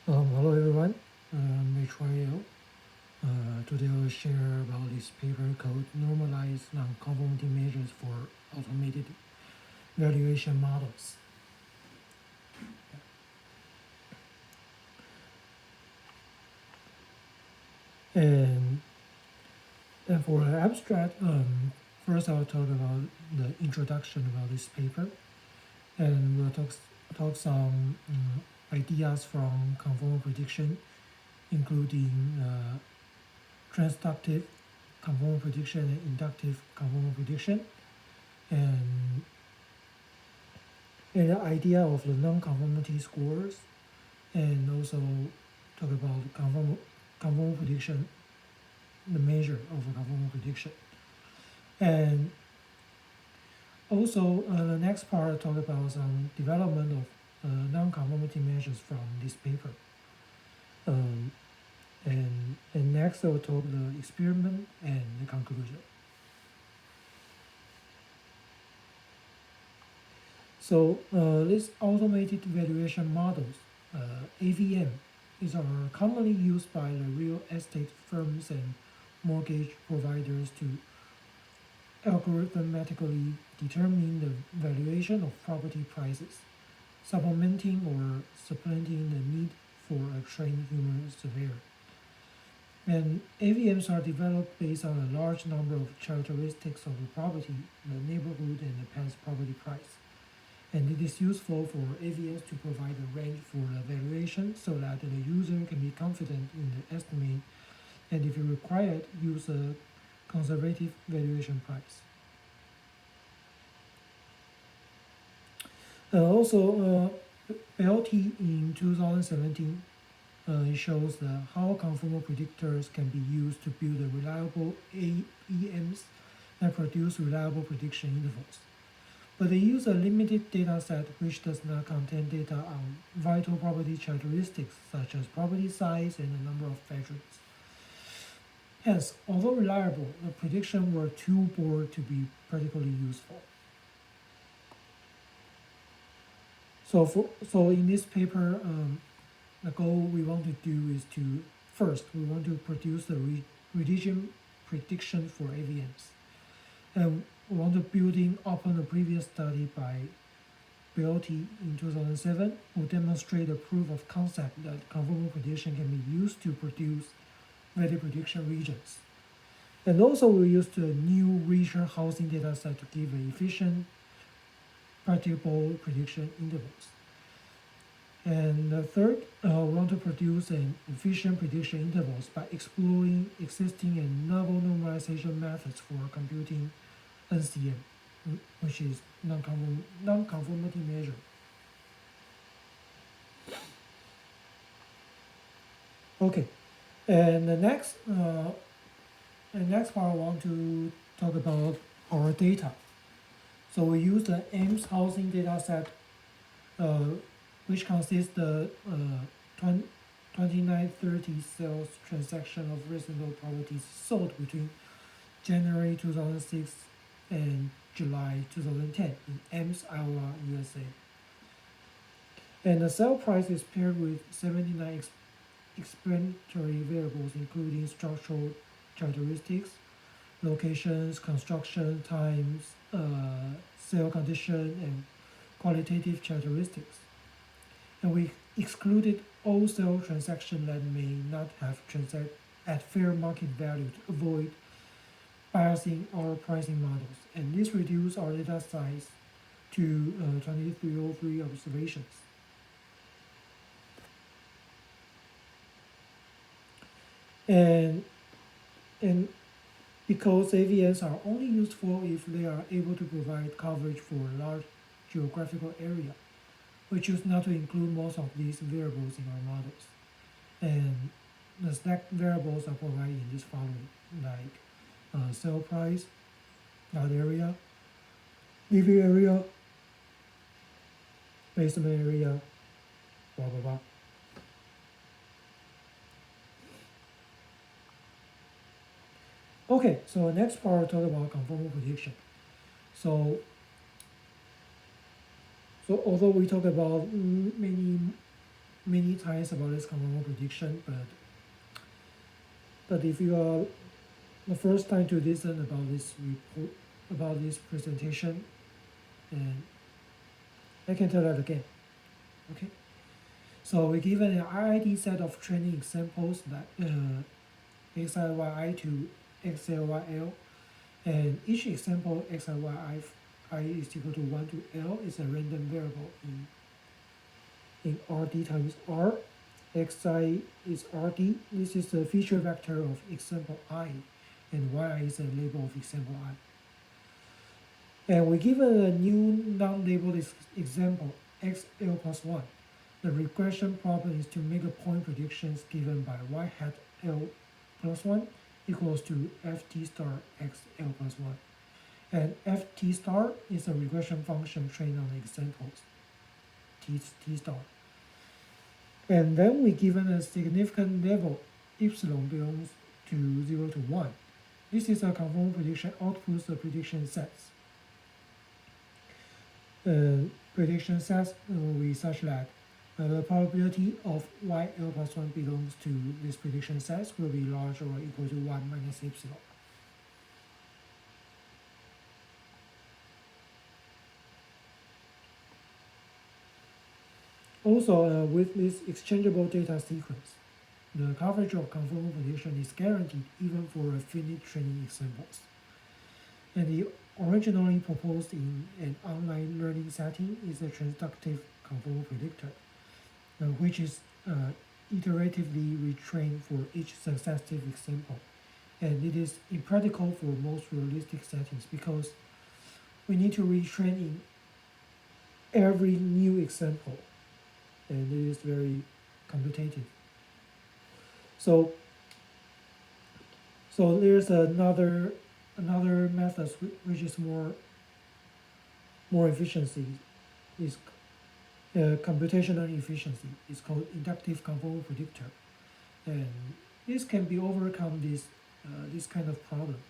Hello everyone, I'm H1L. Today I'll share about this paper called Normalized Nonconformity Measures for Automated Valuation Models. And, and for the abstract, first I'll talk about the introduction about this paper, and we'll talk some ideas from conformal prediction, including transductive conformal prediction and inductive conformal prediction, and the idea of the non-conformity scores, and also talk about conformal prediction, the measure of a conformal prediction. And also the next part talk about some development of non-conformity measures from this paper. Um, and next I'll talk the experiment and the conclusion. So these automated valuation models, AVM, these are commonly used by the real estate firms and mortgage providers to algorithmically determine the valuation of property prices, supplementing or supplanting the need for a trained human surveyor. And AVMs are developed based on a large number of characteristics of the property, the neighborhood, and the past property price. And it is useful for AVMs to provide a range for the valuation so that the user can be confident in the estimate, and if required, use a conservative valuation price. Also, BLT in 2017 it shows how conformal predictors can be used to build reliable AEMs that produce reliable prediction intervals. But they use a limited data set which does not contain data on vital property characteristics such as property size and the number of bedrooms. Hence, although reliable, the prediction were too poor to be practically useful. So in this paper, the goal we want to do is to first we want to produce the religion prediction for AVMs, and we want to building upon the previous study by BLT in 2007, who demonstrate a proof of concept that conformal prediction can be used to produce value prediction regions. And also we used a new richer housing data set to give efficient, practicable prediction intervals. And third, we want to produce an efficient prediction intervals by exploring existing and novel normalization methods for computing NCM, which is non-conformity measure. Okay, and the next part I want to talk about our data. So we use the Ames housing data set, which consists the 2930 sales transaction of residential properties sold between January 2006 and July 2010 in Ames, Iowa, USA. And the sale price is paired with 79 explanatory variables, including structural characteristics, locations, construction times, sale condition, and qualitative characteristics. And we excluded all sale transactions that may not have transacted at fair market value to avoid biasing our pricing models. And this reduced our data size to 2303 observations. And because AVNs are only useful if they are able to provide coverage for a large geographical area, we choose not to include most of these variables in our models. And the stacked variables are provided in this following, like sale price, lot area, living area, basement area, blah blah blah. Okay, so the next part talk about conformal prediction. So although we talk about many many times about this conformal prediction, but if you are the first time to listen about this report, about this presentation, and I can tell that again. Okay, so we given an RID set of training examples that XIYI to XLYL, and each example XIYI I is equal to 1 to L is a random variable in RD times R. Xi is RD. This is the feature vector of example I, and yi is a label of example I. And we given a new non-labeled example, XL plus 1. The regression problem is to make a point predictions given by y hat L plus 1 equals to ft star XL plus 1. And ft star is a regression function trained on the examples, t star. And then we given a significant level, epsilon belongs to 0 to 1. This is a conformal prediction outputs the prediction sets. Prediction sets will be such that the probability of YL plus 1 belongs to this prediction sets will be larger or equal to 1 minus epsilon. Also, with this exchangeable data sequence, the coverage of conformal prediction is guaranteed even for finite training examples. And the originally proposed in an online learning setting is a transductive conformal predictor, which is iteratively retrained for each successive example. And it is impractical for most realistic settings because we need to retrain in every new example, and it is very complicated. So there's another method which is more efficiency, is computational efficiency. It's called inductive conformal predictor, and this can be overcome this kind of problem.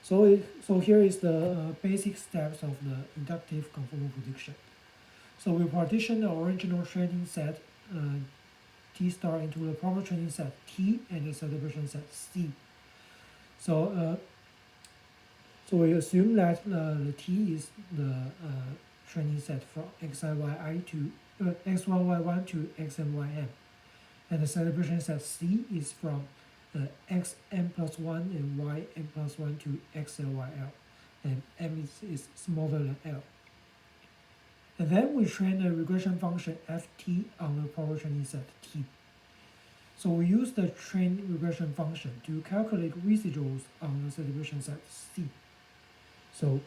So here is the basic steps of the inductive conformal prediction. So we partition the original training set T star into the proper training set T and the celebration set C. So we assume that the T is the training set from XIYI to X1Y1 to XMYM, and the celebration set C is from xm plus 1 and ym plus 1 to xlyl, and m is smaller than l. And then we train a regression function ft on the proper training set T. So we use the train regression function to calculate residuals on the celebration set C. So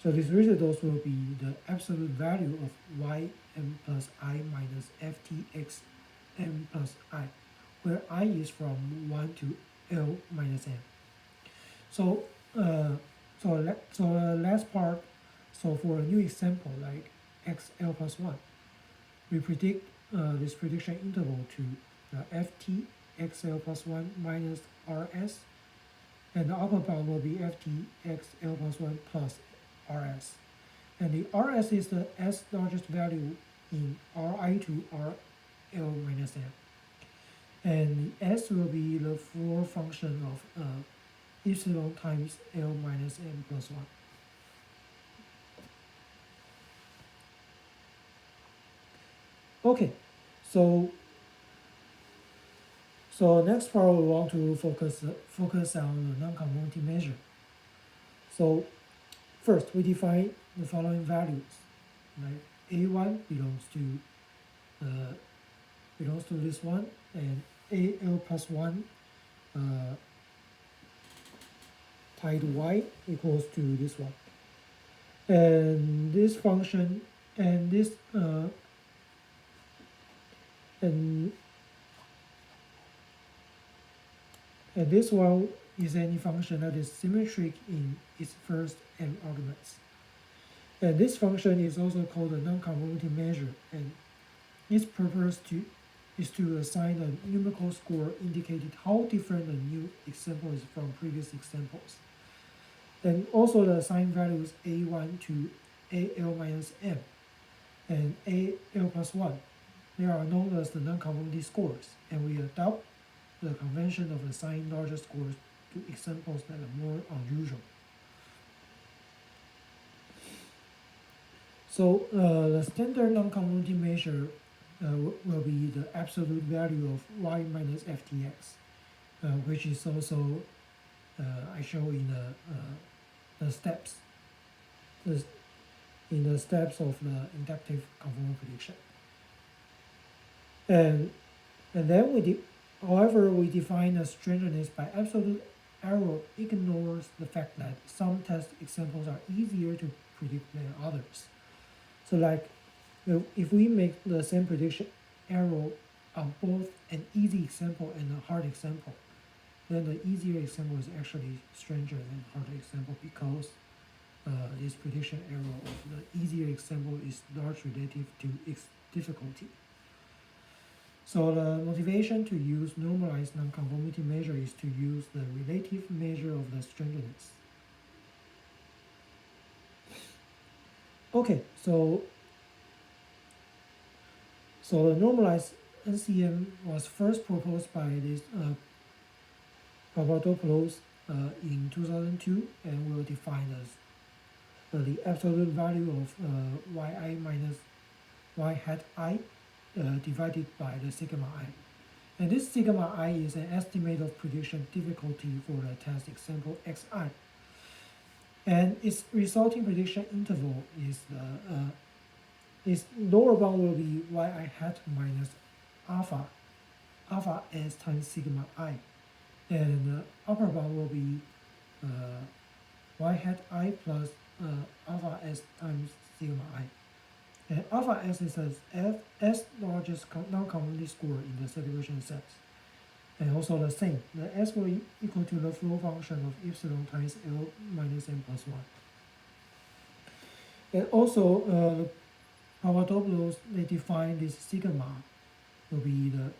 these residuals will be the absolute value of ym plus I minus ft xm plus I, where I is from 1 to L minus m. So last part, so for a new example like xl plus 1, we predict this prediction interval to ft xl plus 1 minus rs, and the upper bound will be ft xl plus 1 plus rs. And the rs is the s largest value in ri to rl minus m. And the s will be the floor function of epsilon times L minus m plus 1. Okay, so next part we want to focus on the nonconformity measure. So first we define the following values. Like A1 belongs to this one, and AL plus 1 tied y equals to this one. And this function and this and this one is any function that is symmetric in its first m arguments. And this function is also called a nonconformity measure, and its purpose is to assign a numerical score indicating how different a new example is from previous examples. And also the assigned values A1 to AL minus M and AL plus 1. They are known as the nonconformity scores, and we adopt the convention of assigning larger scores to examples that are more unusual. So the standard nonconformity measure will be the absolute value of y minus ftx, which is also I show in the steps, in the steps of the inductive conformal prediction. And then however, we define the strangeness by absolute error ignores the fact that some test examples are easier to predict than others. So like if we make the same prediction error on both an easy example and a hard example, then the easier example is actually stranger than harder example because this prediction error of the easier example is largely relative to its difficulty. So the motivation to use normalized nonconformity measure is to use the relative measure of the strangeness. Okay, so the normalized NCM was first proposed by this Papadopoulos in 2002 and will define as the absolute value of yi minus y hat I divided by the sigma I. And this sigma I is an estimate of prediction difficulty for the test example xi. And its resulting prediction interval is its lower bound will be yi hat minus alpha s times sigma I, and upper bound will be y hat I plus alpha s times sigma I. And alpha s is s largest non-conformity score in the saturation sets. And also the same, the s will equal to the flow function of epsilon times L minus n plus 1. And also, Papadopoulos, they define this sigma will be the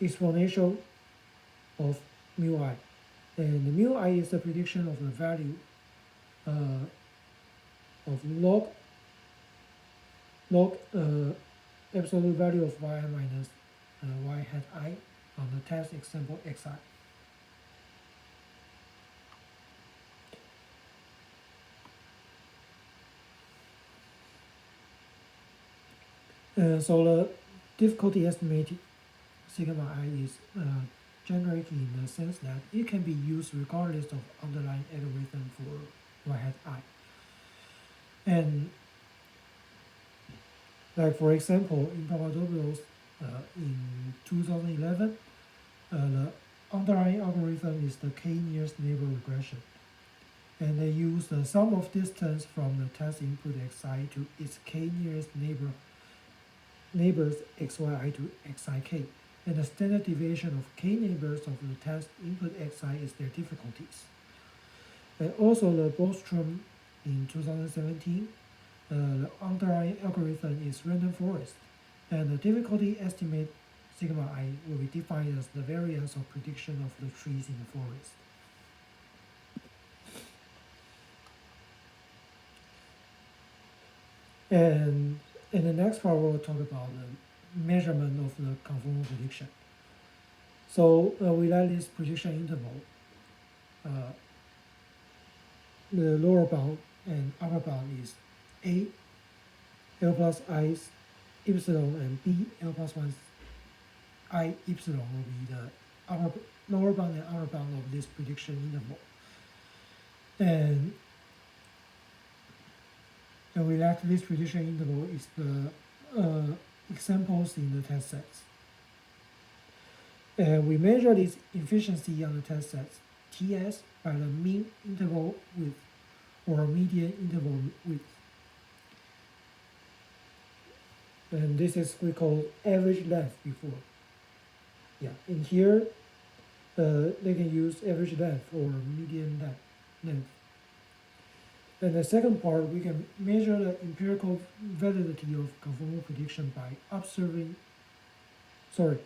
exponential of mu I. And the mu I is the prediction of the value of log absolute value of yi minus y hat I on the test example xi. So the difficulty estimated sigma I is generic in the sense that it can be used regardless of underlying algorithm for y hat I. And like for example, in Papadopoulos in 2011, the underlying algorithm is the k-nearest neighbor regression. And they use the sum of distance from the test input xi to its k-nearest neighbors xyi to xik. And the standard deviation of k neighbors of the test input xi is their difficulties. And also the Bostrom in 2017, the underlying algorithm is random forest, and the difficulty estimate sigma I will be defined as the variance of prediction of the trees in the forest. And in the next part, we'll talk about the measurement of the conformal prediction. So we let this prediction interval, the lower bound and upper bound is A L plus I epsilon and B L plus 1 I epsilon will be the lower bound and upper bound of this prediction interval. And we let this prediction interval is the examples in the test sets. And we measure this efficiency on the test sets, TS, by the mean interval width or median interval width. And this is we call average length before. Yeah, in here, they can use average length or median length. And the second part, we can measure the empirical validity of conformal prediction by observing. Sorry.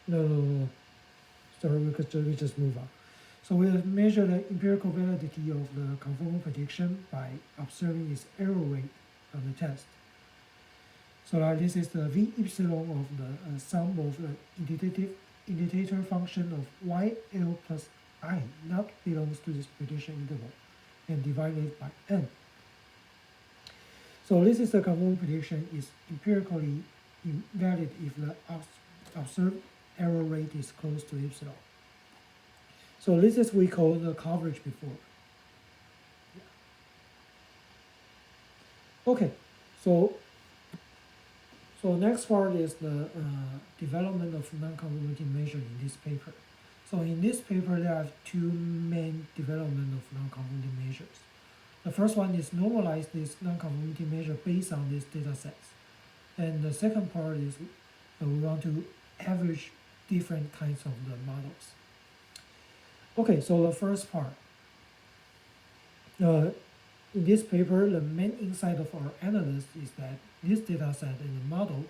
No. Sorry, we just move on. So we measure the empirical validity of the conformal prediction by observing its error rate on the test. So this is the V epsilon of the sum of the indicator function of YL plus I not belongs to this prediction interval and divided by N. So this is the conformal prediction is empirically invalid if the observed error rate is close to epsilon. So this is we call the coverage before. Okay, so next part is the development of nonconformity measure in this paper. So in this paper, there are two main development of nonconformity measures. The first one is normalize this nonconformity measure based on these data sets. And the second part is we want to average different kinds of the models. Okay, so the first part. In this paper, the main insight of our analyst is that this data set in the model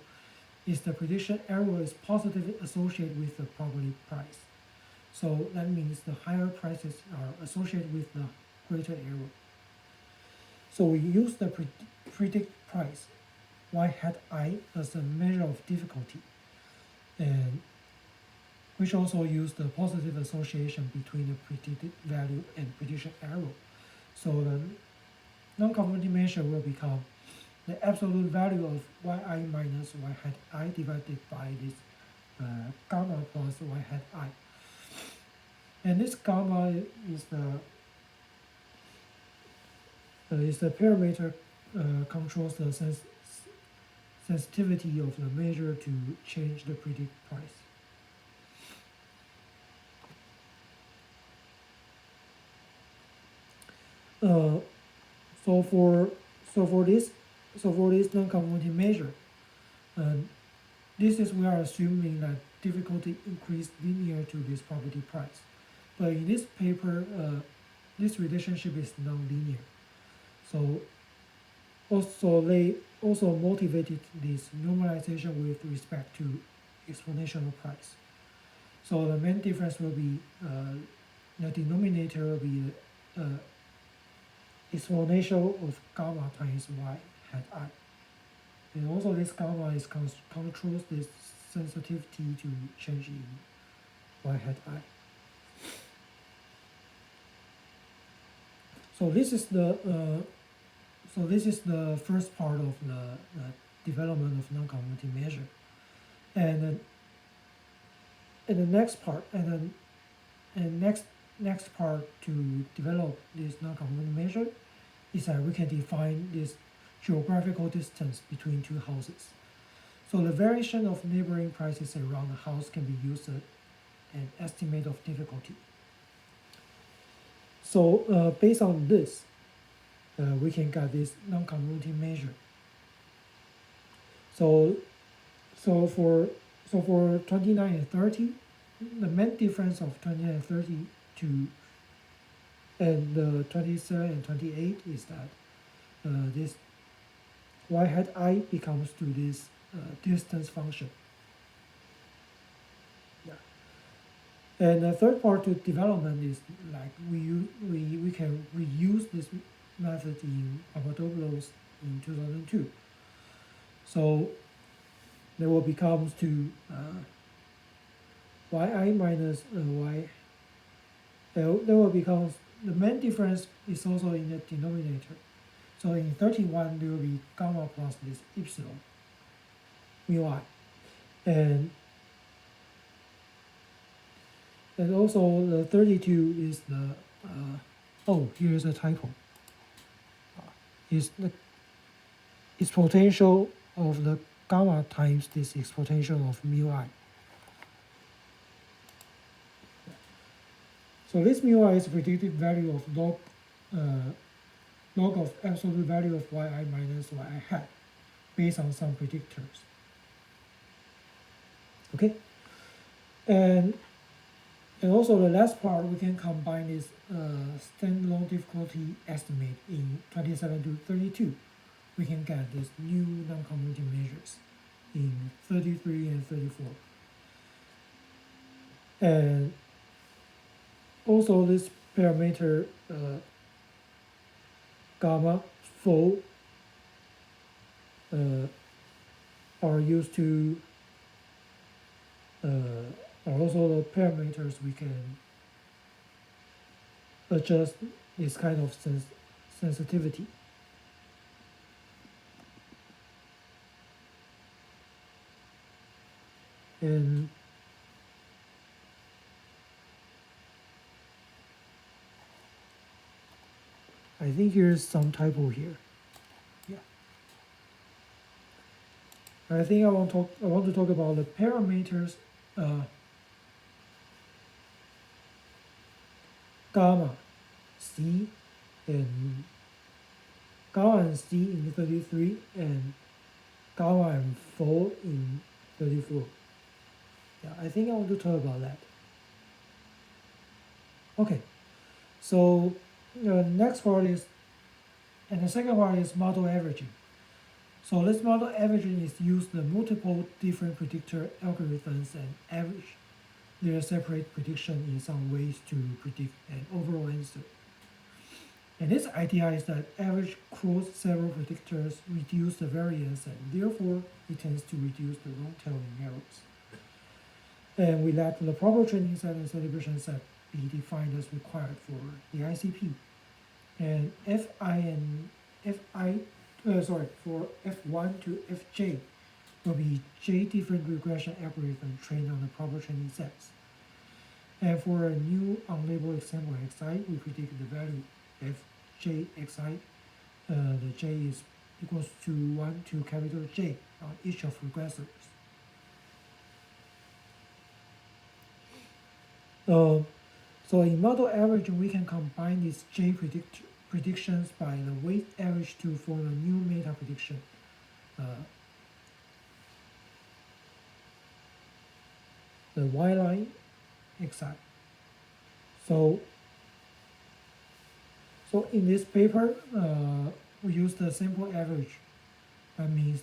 is the prediction error is positively associated with the probability price. So that means the higher prices are associated with the greater error. So we use the predict price, y hat I, as a measure of difficulty, and which also use the positive association between the predicted value and prediction error. So the nonconformity measure will become the absolute value of yi minus y hat I divided by this gamma plus y hat I. And this gamma is the parameter controls the sensitivity of the measure to change the predict price. So for this nonconformity measure, this is we are assuming that difficulty increase linear to this probability price. But in this paper, this relationship is non-linear. So they also motivated this normalization with respect to exponential price. So the main difference will be the denominator will be exponential of gamma times y hat I. And also this gamma is controls this sensitivity to change in y hat I. So this is the first part of the development of nonconformity measure, and the next part next part to develop this nonconformity measure is that we can define this geographical distance between two houses. So the variation of neighboring prices around the house can be used as an estimate of difficulty. So based on this, we can get this nonconformity measure. So for 29 and 30, the main difference of 29 and 30 and 27 and 28 is that this y hat I becomes to this distance function. Yeah. And the third part to development is like we can reuse this method in Papadopoulos in 2002. So there will becomes to yi minus y. There will becomes the main difference is also in the denominator. So in 31 there will be gamma plus this epsilon mu I, and also the 32 is the oh, here is a typo. Is the exponential of the gamma times this exponential of mu I. So this mu I is predicted value of log of absolute value of yi minus yi hat based on some predictors. Okay, and also the last part we can combine this standalone difficulty estimate in 27 to 32. We can get this new nonconformity measures in 33 and 34. Also, this parameter gamma, pho uh, are used to are also the parameters we can adjust this kind of sensitivity. And I think here's some typo here. Yeah. I think I want to talk about the parameters gamma, C, and gamma and C in 33, and gamma and pho in 34. Yeah, I think I want to talk about that. Okay, so the next part is, and the second part is model averaging. So this model averaging is used the multiple different predictor algorithms and average their separate prediction in some ways to predict an overall answer. And this idea is that average cross several predictors reduce the variance and therefore it tends to reduce the wrong-telling errors. And we let the proper training set and celebration set be defined as required for the ICP. And for F1 to Fj will be j different regression algorithms trained on the proper training sets. And for a new unlabeled example xi, we predict the value fj xi. The j is equals to 1 to capital J on each of regressors. So in model averaging, we can combine these j predictions by the weight average to form a new meta prediction. The y line xi. So in this paper, we use the sample average. That means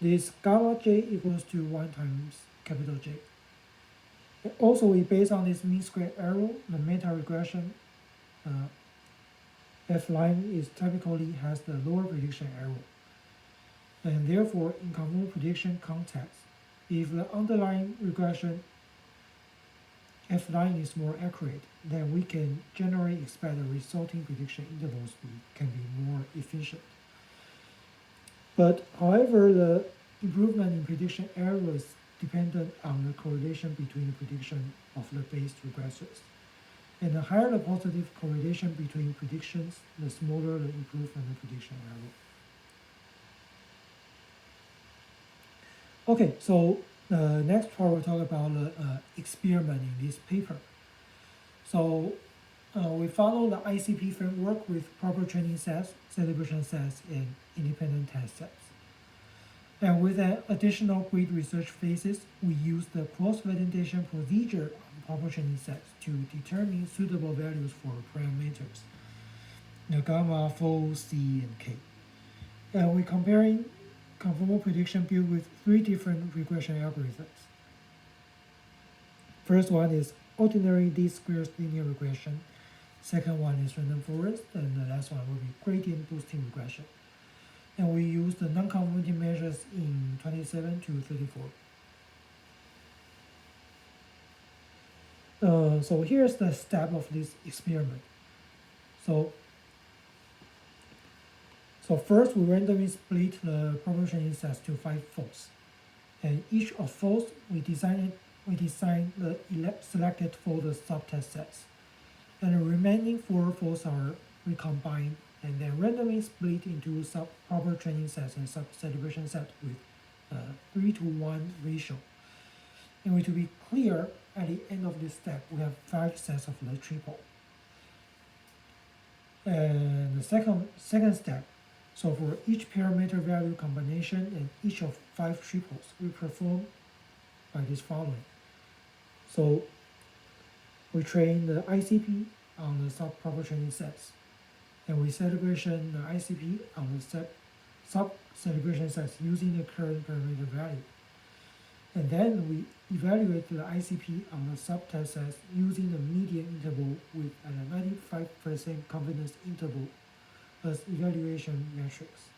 this gamma j equals to 1 times capital J. Also, we base on this mean square error, the meta regression F line is typically has the lower prediction error. And therefore, in conformal prediction context, if the underlying regression F line is more accurate, then we can generally expect the resulting prediction intervals can be more efficient. But however, the improvement in prediction error is dependent on the correlation between the prediction of the based regressors. And the higher the positive correlation between predictions, the smaller the improvement in prediction error. Okay, so next part we'll talk about the experiment in this paper. So we follow the ICP framework with proper training sets, celebration sets, and independent test sets. And with an additional grid research phases, we use the cross-validation procedure on proper training sets to determine suitable values for parameters, the gamma, pho, C, and K. And we're comparing conformal prediction built with 3 different regression algorithms. First one is ordinary least squares linear regression. Second one is random forest, and the last one will be gradient boosting regression. And we use the nonconformity measures in 27 to 34. So here's the step of this experiment. So first we randomly split the proper training sets to 5 folds. And each of folds we design the selected fold subtest sets. And the remaining 4 folds are recombined and then randomly split into proper training sets and sub-celebration sets with 3 to 1 ratio. And to be clear, at the end of this step, we have 5 sets of the triple. And the second step, so for each parameter value combination and each of 5 triples, we perform by this following. So we train the ICP on the sub-proper training sets, and we celebration the ICP on the sub-celebration sets using the current parameter value. And then we evaluate the ICP on the subtest sets using the median interval with a 95% confidence interval as evaluation metrics.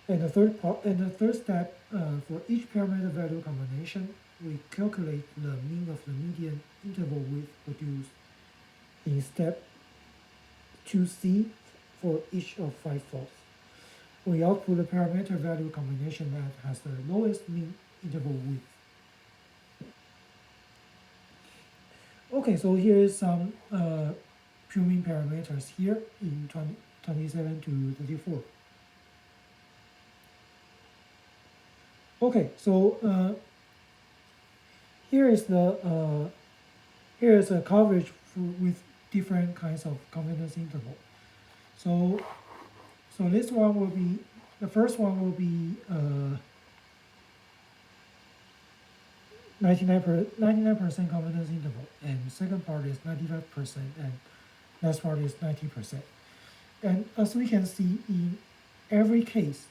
And the third step, for each parameter value combination, we calculate the mean of the median interval width produced in step 2C for each of 5 faults. We output the parameter value combination that has the lowest mean interval width. Okay, so here is some proving parameters here in 27 to 34. Okay, so here is a coverage with different kinds of confidence interval. So this one will be, the first one will be 99% confidence interval, and second part is 95%, and last part is 90%. And as we can see, in every case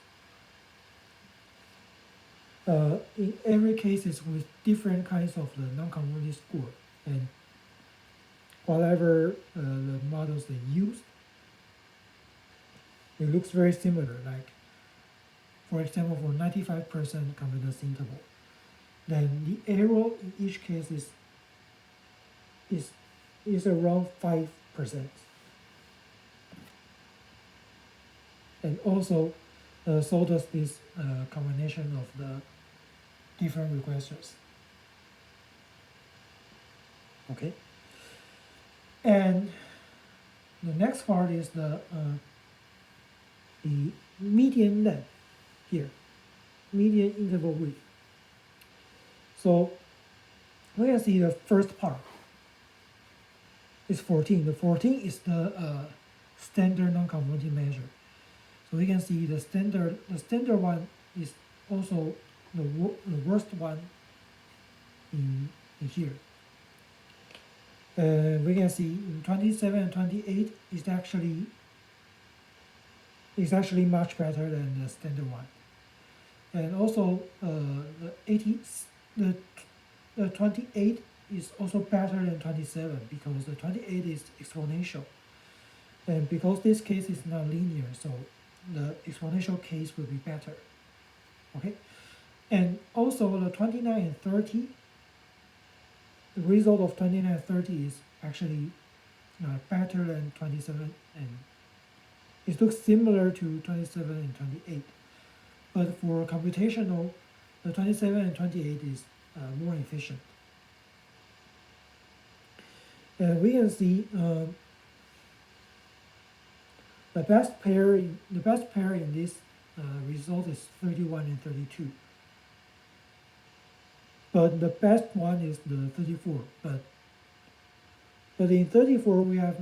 is with different kinds of the nonconformity score, and whatever the models they use, it looks very similar. Like, for example, for 95% confidence interval, then the error in each case is around 5%. And also, so does this combination of the different regressors. Okay. And the next part is the median length here, median interval width. So we can see the first part is 14. The 14 is the standard nonconformity measure. So we can see the standard one is also the worst one in here. We can see in 27 and 28 is actually much better than the standard one. And also the 28 is also better than 27 because the 28 is exponential. And because this case is not linear, so the exponential case will be better. Okay? And also the 29 and 30, the result of 29 and 30 is actually better than 27, and it looks similar to 27 and 28. But for computational, the 27 and 28 is more efficient. We can see the best pair in this result is 31 and 32. But the best one is the 34. But in 34 we have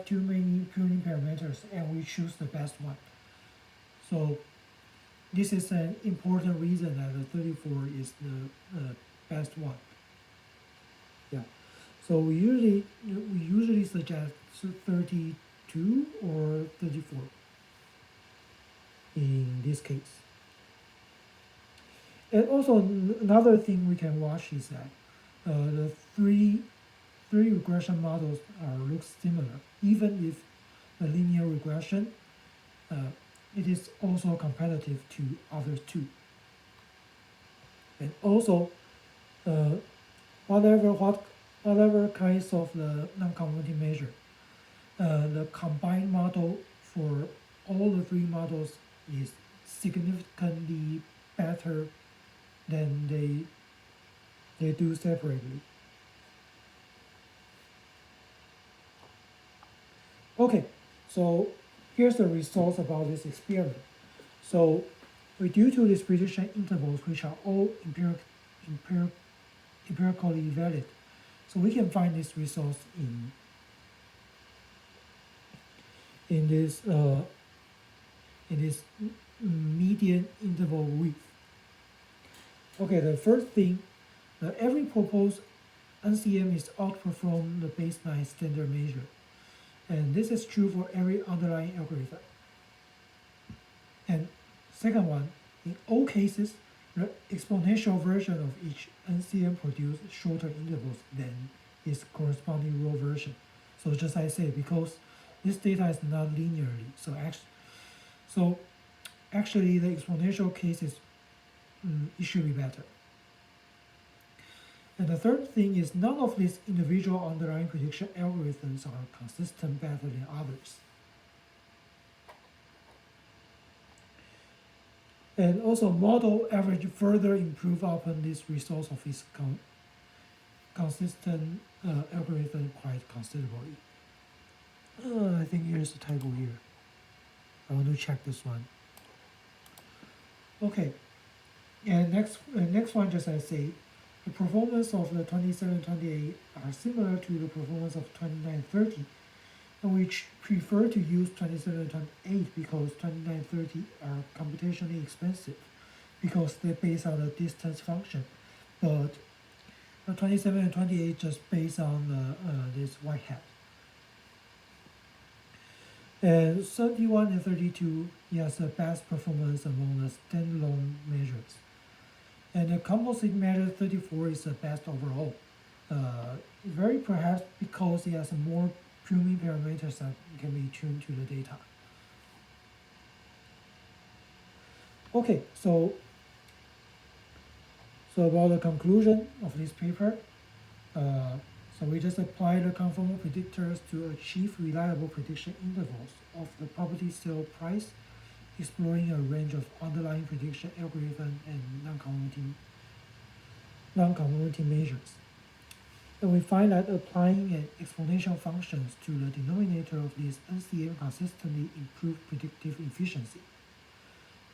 too many pruning parameters, and we choose the best one. So this is an important reason that the 34 is the best one. Yeah. So we usually suggest 32 or 34 in this case. And also another thing we can watch is that the three regression models look similar, even if the linear regression it is also competitive to others too. And also whatever kinds of the nonconformity measure, the combined model for all the three models is significantly better than they do separately. Okay, so here's the results about this experiment. So due to these prediction intervals, which are all empirically valid, so we can find these results in this median interval width. Okay, the first thing, every proposed NCM is outperform the baseline standard measure. And this is true for every underlying algorithm. And second one, in all cases, the exponential version of each NCM produces shorter intervals than its corresponding row version. So just as I say, because this data is not linearly, so actually the exponential case is it should be better. And the third thing is none of these individual underlying prediction algorithms are consistent better than others. And also model average further improve upon this resource of its consistent algorithm quite considerably. I think here's the table here. I want to check this one. Okay, and next one, just as I say, the performance of the 2728 are similar to the performance of 2930, and we prefer to use 2728 because 2930 are computationally expensive because they're based on the distance function, but the 27 and 28 just based on this white hat. And 31 and 32 has the best performance among the standalone measures. And the composite measure 34 is the best overall. Very perhaps because it has more pruning parameters that can be tuned to the data. Okay, so about the conclusion of this paper, so we just apply the conformal predictors to achieve reliable prediction intervals of the property sale price, exploring a range of underlying prediction algorithm and nonconformity measures. And we find that applying an exponential functions to the denominator of this NCM consistently improve predictive efficiency.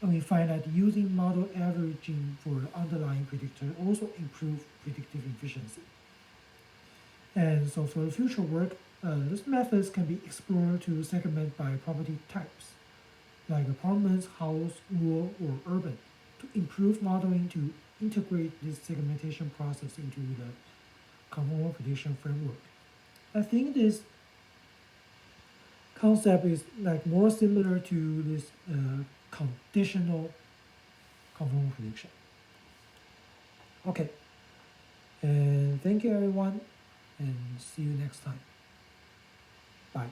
And we find that using model averaging for the underlying predictor also improve predictive efficiency. And so for the future work, these methods can be explored to segment by property types, like apartments, house, rural, or urban, to improve modeling to integrate this segmentation process into the conformal prediction framework. I think this concept is like more similar to this conditional conformal prediction. Okay, and thank you everyone, and see you next time. Bye.